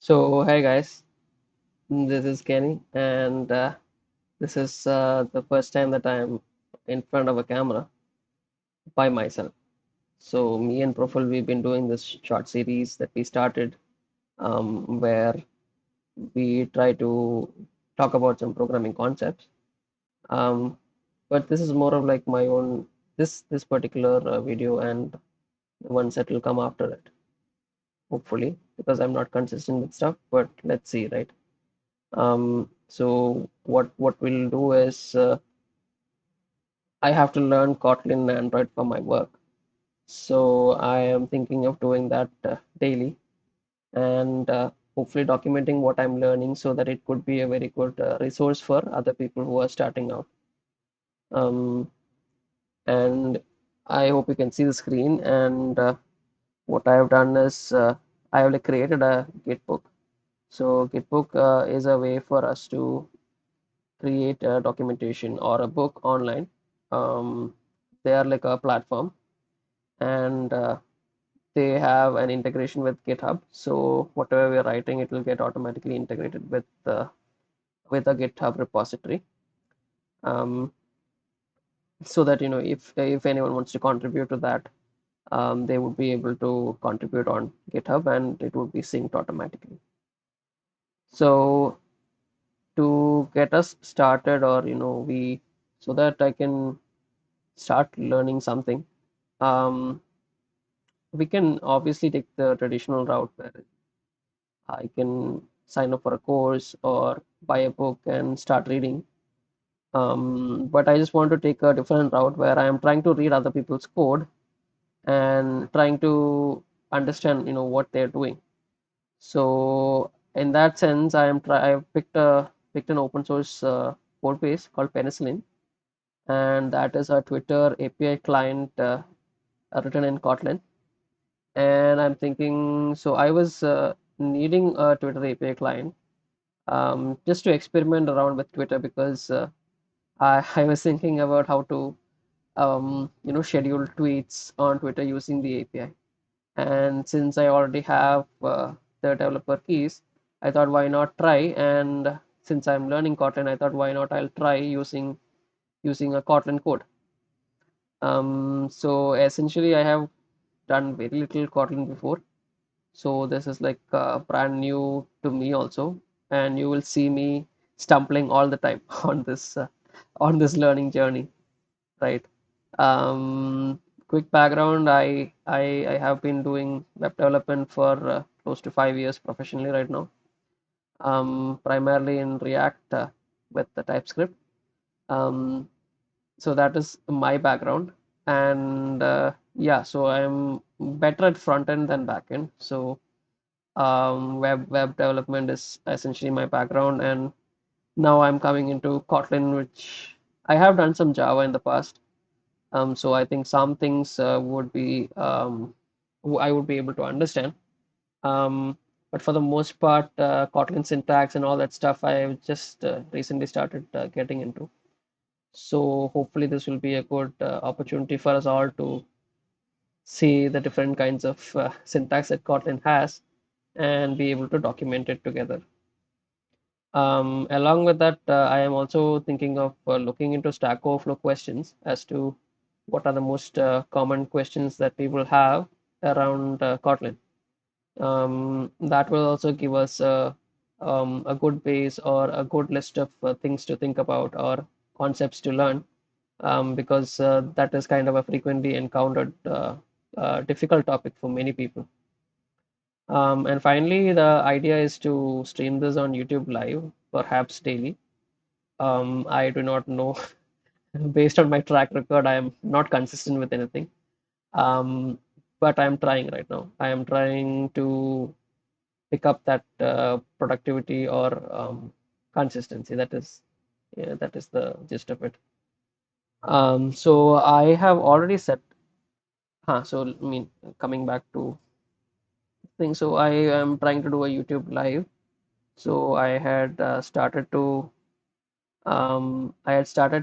So, hey guys, this is Kenny, and this is the first time that I'm in front of a camera by myself. So, me and Profil, we've been doing this short series that we started where we try to talk about some programming concepts. Um, but this is more of like my own this particular video and the ones that will come after it, hopefully, because I'm not consistent with stuff. But let's see, right? So what we'll do is I have to learn Kotlin and Android for my work. So I am thinking of doing that daily and hopefully documenting what I'm learning so that it could be a very good resource for other people who are starting out. Um, and I hope you can see the screen. And what I have done is I have like created a Gitbook. So Gitbook is a way for us to create a documentation or a book online. Um, they are like a platform and they have an integration with GitHub. So whatever we're writing, it will get automatically integrated with a GitHub repository. Um, so that if anyone wants to contribute to that, they would be able to contribute on GitHub and it would be synced automatically. So to get us started, or we so that I can start learning something, we can obviously take the traditional route where I can sign up for a course or buy a book and start reading. But I just want to take a different route where I am trying to read other people's code and trying to understand, what they're doing. So in that sense, I've picked an open source code base called Penicillin, and that is a Twitter API client written in Kotlin. And I'm thinking, so I was needing a Twitter API client just to experiment around with Twitter because I was thinking about how to schedule tweets on Twitter using the API. And since I already have the developer keys, I thought why not try? And since I'm learning Kotlin, I thought why not I'll try using a Kotlin code. So essentially, I have done very little Kotlin before. So this is like brand new to me also, and you will see me stumbling all the time on this learning journey, right? Quick background: I have been doing web development for close to 5 years professionally right now. Primarily in React with the TypeScript. Um, so that is my background, and yeah, so I'm better at front end than back end. So web development is essentially my background, and now I'm coming into Kotlin, which I have done some Java in the past. So I think some things would be I would be able to understand. Um, but for the most part, Kotlin syntax and all that stuff, I've just recently started getting into. So hopefully this will be a good opportunity for us all to see the different kinds of syntax that Kotlin has and be able to document it together. Along with that, I am also thinking of looking into Stack Overflow questions as to what are the most common questions that people have around Kotlin. That will also give us a good base or a good list of things to think about or concepts to learn, because that is kind of a frequently encountered difficult topic for many people. And finally, the idea is to stream this on YouTube Live, perhaps daily. I do not know. Based on my track record, I am not consistent with anything. Um, but I'm trying right now. I am trying to pick up that productivity or consistency. That is the gist of it. So I have already set. So I mean, coming back to things. So I am trying to do a YouTube live. So I had started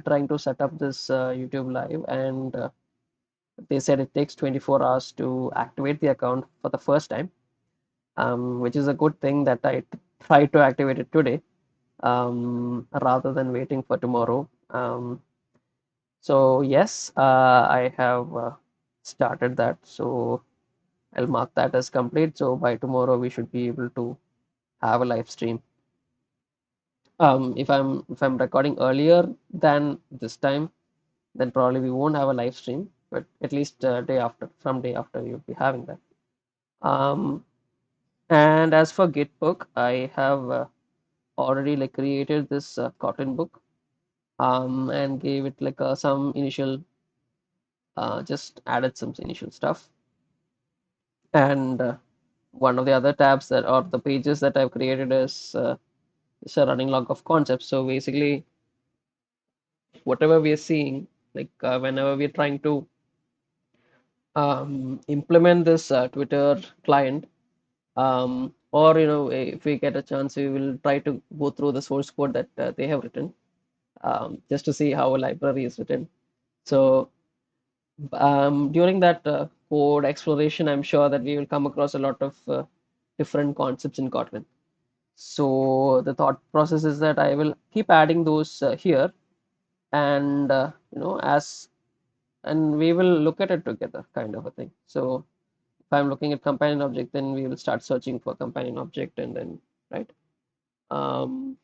trying to set up this YouTube live, and they said it takes 24 hours to activate the account for the first time. which is a good thing that I try to activate it today, rather than waiting for tomorrow. So yes, I have started that. So I'll mark that as complete. So by tomorrow we should be able to have a live stream. If I'm recording earlier than this time, then probably we won't have a live stream. But at least day after, from day after, you'll be having that. Um, and as for Gitbook, I have already like created this Kotlin book, and gave it like some initial, just added some initial stuff. And one of the other tabs that, or the pages that I've created, is a running log of concepts. So basically, whatever we are seeing, like whenever we're trying to implement this Twitter client, or if we get a chance, we will try to go through the source code that they have written, just to see how a library is written. So during that code exploration, I'm sure that we will come across a lot of different concepts in Kotlin. So the thought process is that I will keep adding those here, and as and we will look at it together, kind of a thing. So if I'm looking at companion object, then we will start searching for companion object, and then right, um,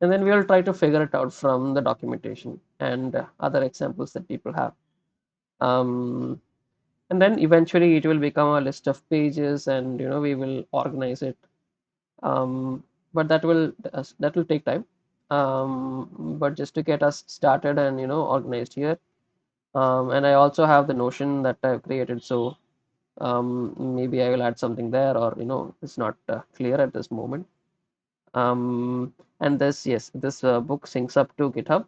and then we will try to figure it out from the documentation and other examples that people have. Um, and then eventually it will become a list of pages, and we will organize it. Um, but that will take time. But just to get us started and organized here. And I also have the Notion that I've created, so maybe I will add something there, or it's not clear at this moment. And this, yes, this book syncs up to GitHub.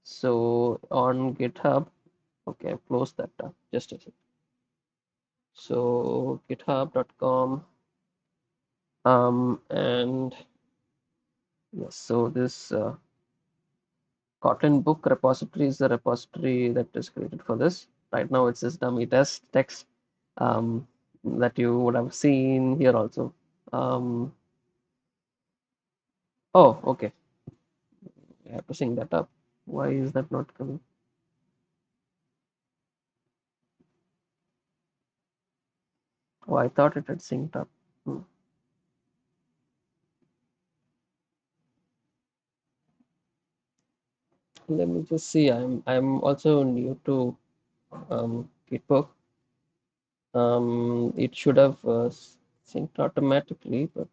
So on GitHub, okay, I've closed that tab. Just a sec. So github.com, and yes, so this Kotlin book repository is the repository that is created for this. Right now, it's this dummy test text, that you would have seen here also. Um, oh, okay. I have to sync that up. Why is that not coming? Oh, I thought it had synced up. Hmm. Let me just see. I'm also new to Gitbook. It should have synced automatically, but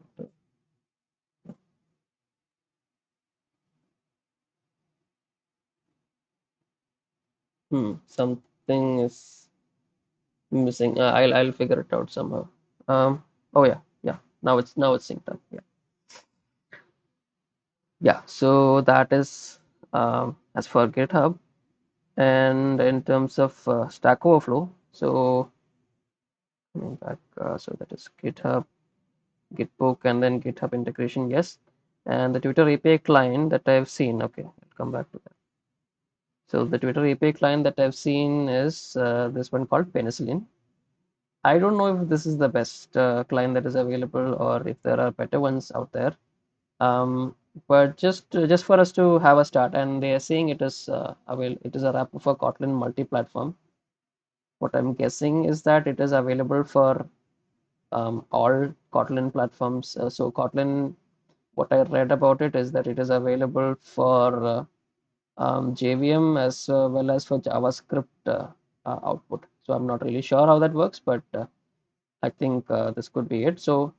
something is missing. I'll figure it out somehow. Oh yeah, yeah. Now it's synced up. Yeah, yeah. So that is as for GitHub, and in terms of Stack Overflow. So coming back, so that is GitHub, Gitbook, and then GitHub integration. Yes, and the Twitter API client that I've seen. Okay, I'll come back to that. So the Twitter API client that I've seen is this one called Penicillin. I don't know if this is the best client that is available, or if there are better ones out there. Um, but just for us to have a start, and they are saying it is a wrapper for Kotlin multi-platform. What I'm guessing is that it is available for all Kotlin platforms. So Kotlin, what I read about it is that it is available for JVM as well as for JavaScript output. So I'm not really sure how that works, but I think this could be it. So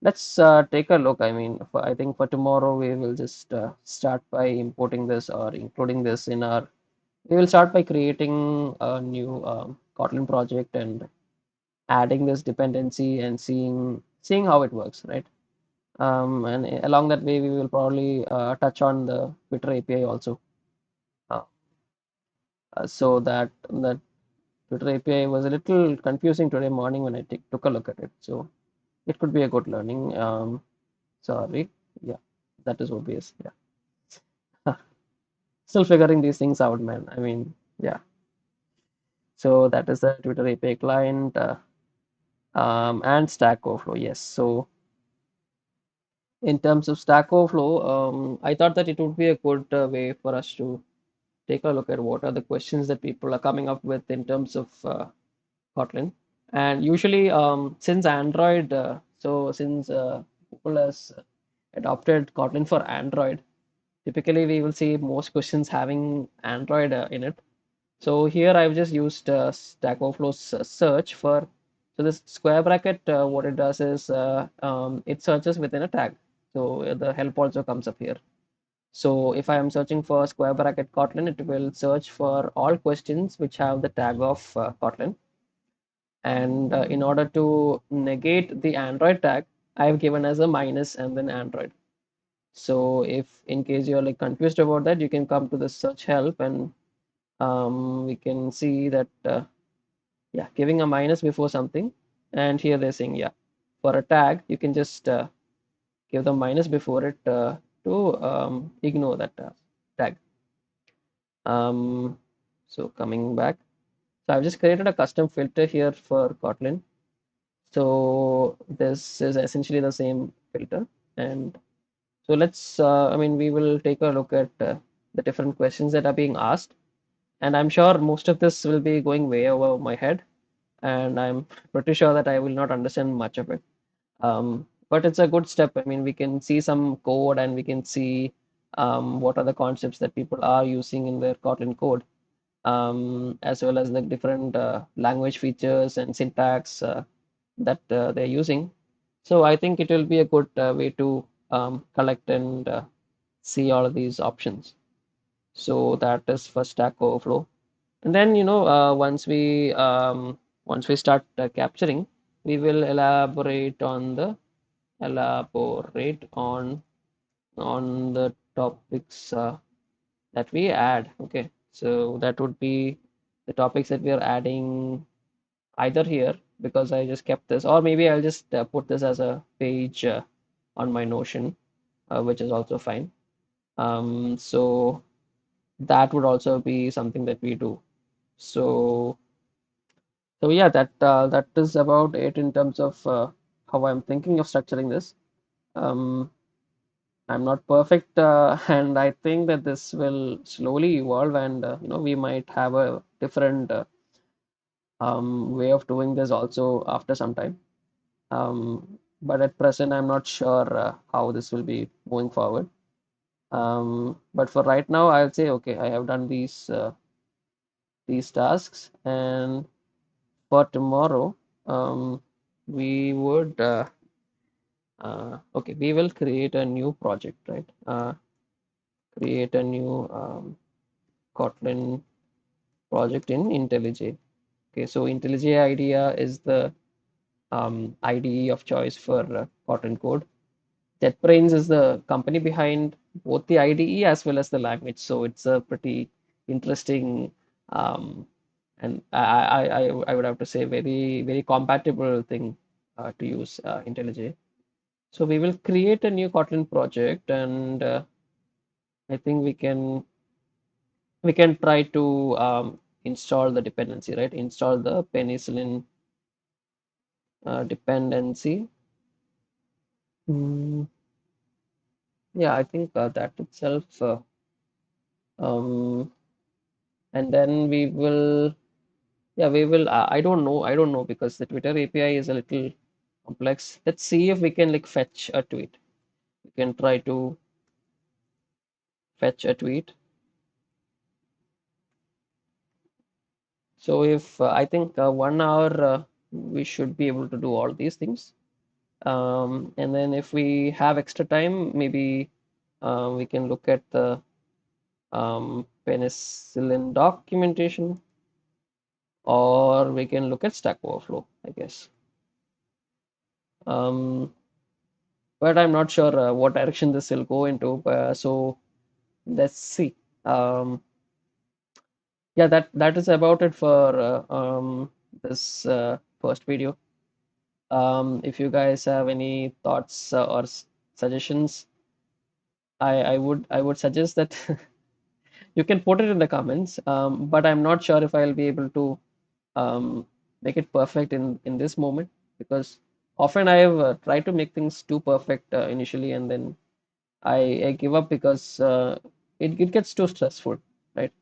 let's take a look. I mean, I think for tomorrow we will just start by importing this or including this in our. We will start by creating a new Kotlin project and adding this dependency and seeing how it works, right? And along that way, we will probably touch on the Twitter API also, uh, so that Twitter API was a little confusing today morning when I took a look at it. So it could be a good learning. Sorry, yeah, that is obvious. Yeah, still figuring these things out, man. I mean, yeah. So that is the Twitter API client. And Stack Overflow. Yes. So in terms of Stack Overflow, I thought that it would be a good way for us to take a look at what are the questions that people are coming up with in terms of Kotlin. And usually, since Android, since Google has adopted Kotlin for Android, typically we will see most questions having Android in it. So here I've just used Stack Overflow's search for, so this square bracket, what it does is it searches within a tag. So the help also comes up here. So if I am searching for square bracket Kotlin, it will search for all questions which have the tag of Kotlin. And in order to negate the Android tag, I have given as a minus and then Android. So if in case you're like confused about that, you can come to the search help and we can see that yeah, giving a minus before something, and here they're saying yeah, for a tag you can just give the minus before it to ignore that tag. Um, so coming back, so I've just created a custom filter here for Kotlin. So this is essentially the same filter, and so let's I mean we will take a look at the different questions that are being asked, and I'm sure most of this will be going way over my head, and I'm pretty sure that I will not understand much of it. But it's a good step. I mean, we can see some code and we can see what are the concepts that people are using in their Kotlin code, as well as the different language features and syntax that they're using. So I think it will be a good way to collect and see all of these options. So that is for Stack Overflow. And then, once we start capturing, we will elaborate on the topics that we add. Okay, so that would be the topics that we are adding either here because I just kept this, or maybe I'll just put this as a page on my Notion, which is also fine. So that would also be something that we do. So So yeah, that is about it in terms of how I'm thinking of structuring this. Um, I'm not perfect, and I think that this will slowly evolve, and we might have a different way of doing this also after some time. But at present, I'm not sure how this will be moving forward. But for right now, I'll say okay, I have done these tasks, and for tomorrow, we would. Okay, we will create a new project, right? Create a new Kotlin project in IntelliJ. Okay, so IntelliJ IDEA is the IDE of choice for Kotlin code. JetBrains is the company behind both the IDE as well as the language. So it's a pretty interesting um, and I would have to say very, very compatible thing to use IntelliJ. So we will create a new Kotlin project and I think we can try to install the dependency, right? Install the penicillin dependency. Mm, yeah, I think that itself. Um, and then we will, yeah, we will. I don't know because the Twitter API is a little complex. Let's see if we can like fetch a tweet. We can try to fetch a tweet. So if I think 1 hour, we should be able to do all these things. And then if we have extra time, maybe we can look at the penicillin documentation, or we can look at Stack Overflow, I guess. Um, but I'm not sure what direction this will go into. So let's see. Um, yeah, that is about it for this first video. If you guys have any thoughts or suggestions, I would suggest that you can put it in the comments, but I'm not sure if I'll be able to make it perfect in this moment. because often I have tried to make things too perfect initially, and then I give up because it gets too stressful, right?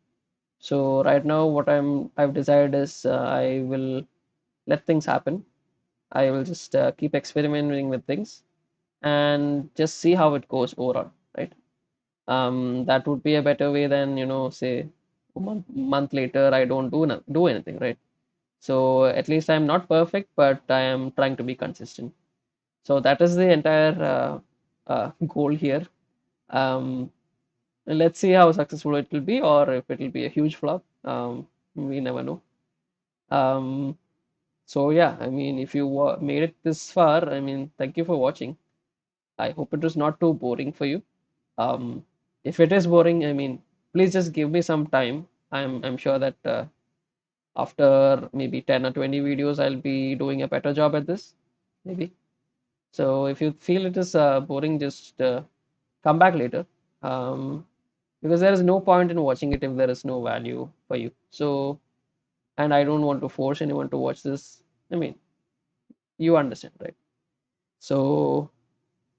So right now, what I've decided is I will let things happen. I will just keep experimenting with things and just see how it goes overall, right? That would be a better way than, say a month later I don't do anything, right? So at least I'm not perfect, but I am trying to be consistent. So that is the entire goal here. Um, and let's see how successful it will be, or if it will be a huge flop. We never know. Um, so yeah, I mean, if you made it this far, I mean, thank you for watching. I hope it was not too boring for you. Um, if it is boring, I mean, please just give me some time. I'm sure that after maybe 10 or 20 videos, I'll be doing a better job at this, maybe. So if you feel it is boring, just come back later. Um, because there is no point in watching it if there is no value for you. So, and I don't want to force anyone to watch this. I mean, you understand, right? So,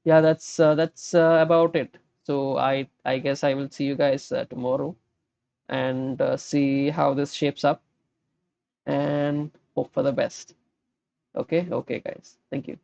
yeah, that's about it. So I guess I will see you guys tomorrow and see how this shapes up and hope for the best. Okay, okay, guys. Thank you.